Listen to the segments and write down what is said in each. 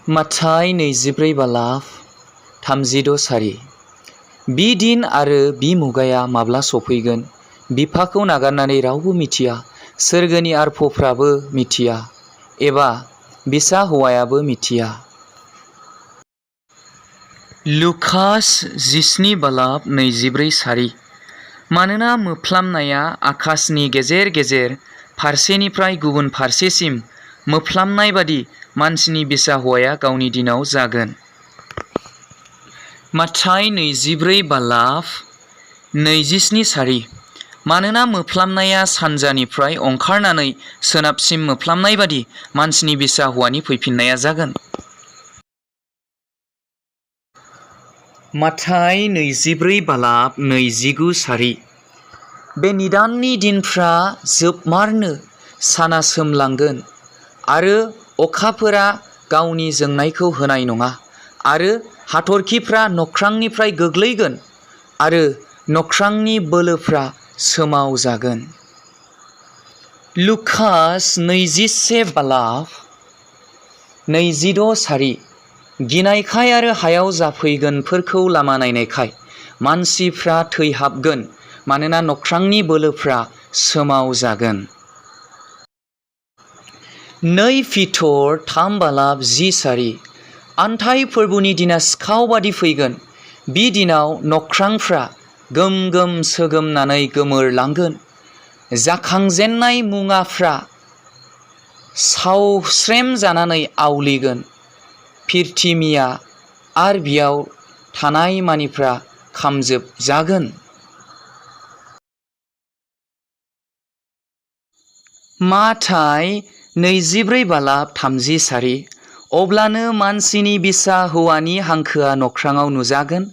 माथाय 24 बालाब 36 सारि। बि दिन आरो बि मुगाया माब्ला सफैगोन बिफाखौ नागारनानै रावबो मिथिया, सोरगोनि आरफफ्राबो मिथिया, एबा बिसा हौवायाबो मिथिया। लुकास 17 बालाब 24 सारि। मानोना मोफ्लामनाया आकाशनि गेजेर गेजेर फारसेनिफ्राय गुबुन फारसेसिम मोफ्लामनाय बादि मानसिनि बिसा हौवाया गावनि दिनाव जागोन। माथाय 24 बालाब 27 सारि। मानोना मोफ्लामनाया सानजानिफ्राय ओंखारनानै सोनाबसिम मोफ्लामनाय बादि मानसिनि बिसा हौवानि फैफिननाया जागोन। माथाय 24 बालाब 29 सारि। बे निदाननि दिनफ्रा जोबमारनो साना सोमलांगोन आरो अखाफोरा गावनि जोंनायखौ होनाय नङा आरो हाथरखिफ्रा नख्रांनिफ्राय गोग्लैगोन आरो नख्रांनि बोलोफ्रा सोमावजागोन। लुकास 21 बालाब 26 सारि। गिनायखाय आरो हायाव जाफैगोनफोरखौ लामा नायनायखाय मानसिफ्रा थैहाबगोन, मानोना नख्रांनि बोलोफ्रा सोमावजागोन। 2 पिटर 3 बालाब 10 सारि। आन्थाय फोरबोनि दिना सिखाव बादि फैगोन। बि दिनाव नख्रांफ्रा गोम गोम सोगोमनानै गोमोरलांगोन। जाखांजेननाय मुङाफ्रा सावस्रेम जानानै आवलिगोन। पृथिबिया आरो बियाव थानाय मानिफ्रा खामजोबजागोन। माथाय 24 बालाब 30 सारि। अब्लानो मानसिनि बिसा हौवानि हांखोआ नख्राङाव नुजागोन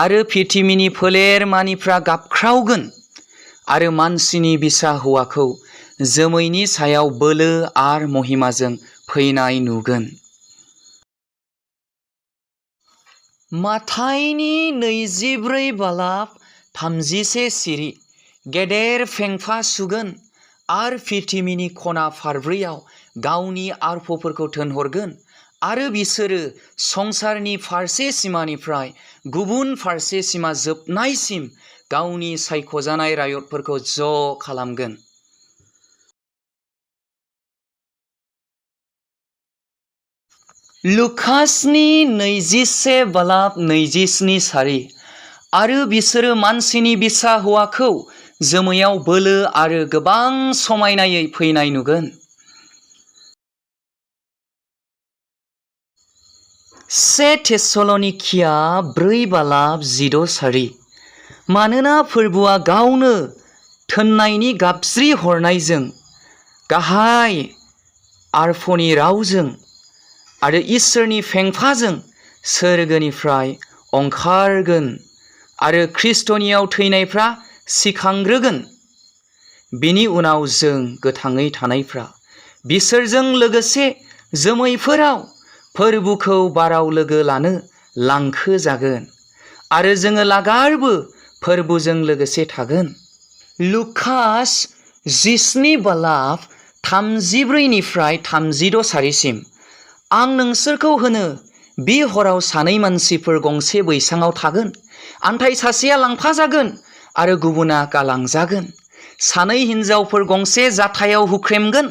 आरो पृथिबिनि फोलेर मानिफ्रा गाबख्रावगोन आरो मानसिनि बिसा हौवाखौ जोमैनि सायाव बोलो आरो महिमाजों फैनाय नुगोन। माथायनि 24 बालाब 31 सिरि। गेदेर फेंफा सुगोन आरो पृथिबिनि खना फारब्रैयाव गावनि आरफफोरखौ थोनहरगोन आरो बिसोरो संसारनि फारसे सिमानिफ्राय गुबुन फारसे सिमा जोबनायसिम गावनि सायख'जानाय रायतफोरखौ ज' खालामगोन। लुकासनि 21 बालाब 27 सारि। आरो बिसोरो मानसिनि बिसा हौवाखौ जोमैयाव बोलो आरो गोबां समायनायै फैनाय नुगोन। से थेसलनिकिया 4 बालाब 16 सारि। मानोना फोरबोआ गावनो थोननायनि गाबज्रि हरनायजों, गाहाय आरफनि रावजों आरो इसोरनि फेंफाजों सोरगोनिफ्राय ओंखारगोन आरो खृष्टनियाव थैनायफ्रा सिखांग्रोगोन। बिनि उनाव जों गोथाङै थानायफ्रा बिसोरजों लोगोसे जोमैफोराव फोरबोखौ बाराव लोगो लानो लांखोजागोन आरो जोङो लागारबो फोरबोजों लोगोसे थागोन। लुकास 17 बालाब 34 निफ्राय 36 सारिसिम। आं नोंसोरखौ होनो, बे हराव सानै मानसिफोर गंसे बैसाङाव थागोन, आन्थाय सासेया लांफाजागोन आरो गुबुना गालांजागोन। सानै हिनजावफोर गंसे जाथायाव हुख्रेमगोन,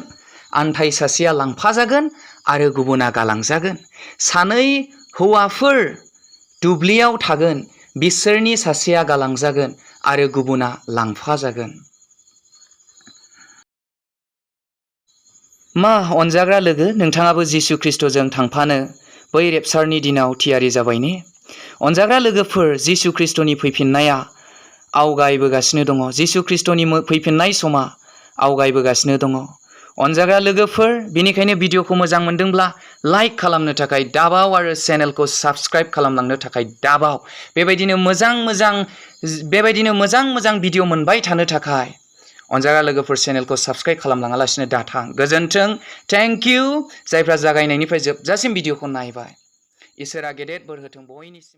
आन्थाय सासेया लांफाजागोन आरो गुबुना गालांजागोन। सानै हौवाफोर दुब्लियाव थागोन, बिसोरनि सासेया गालांजागोन आरो गुबुना लांफाजागोन। मा अनजाग्रा लोगो, नोंथाङाबो जिसु ख्रिस्टजों थांफानो बै रेपचारनि दिनाव थियारि जाबाय ने? अनजाग्रा लोगोफोर, जिसु ख्रिस्टनि फैफिननाया आवगायबोगासिनो दङ। जिसु ख्रिस्टनि फैफिननाय समा आवगायबोगासिनो दङ। अनजाग्रा लोगोफोर, बेनिखायनो भिडिअखौ मोजां मोनदोंब्ला लाइक खालामनो थाखाय दाबाव आरो चेनेलखौ साबस्क्राइब खालामलांनो थाखाय दाबाव। बेबायदिनो मोजां भिडिअ मोनबाय थानो थाखाय अनजाग्रा लोगोफोर चेनेलखौ साबस्क्राइब खालामलाङालासिनो दाथां। गोजोन्थों, थेंक इउ जायफ्रा जागायनायनिफ्राय जोबजासिम भिडिअखौ नायबाय। इसोरा गेदेर बोर होथों बयनिसिम।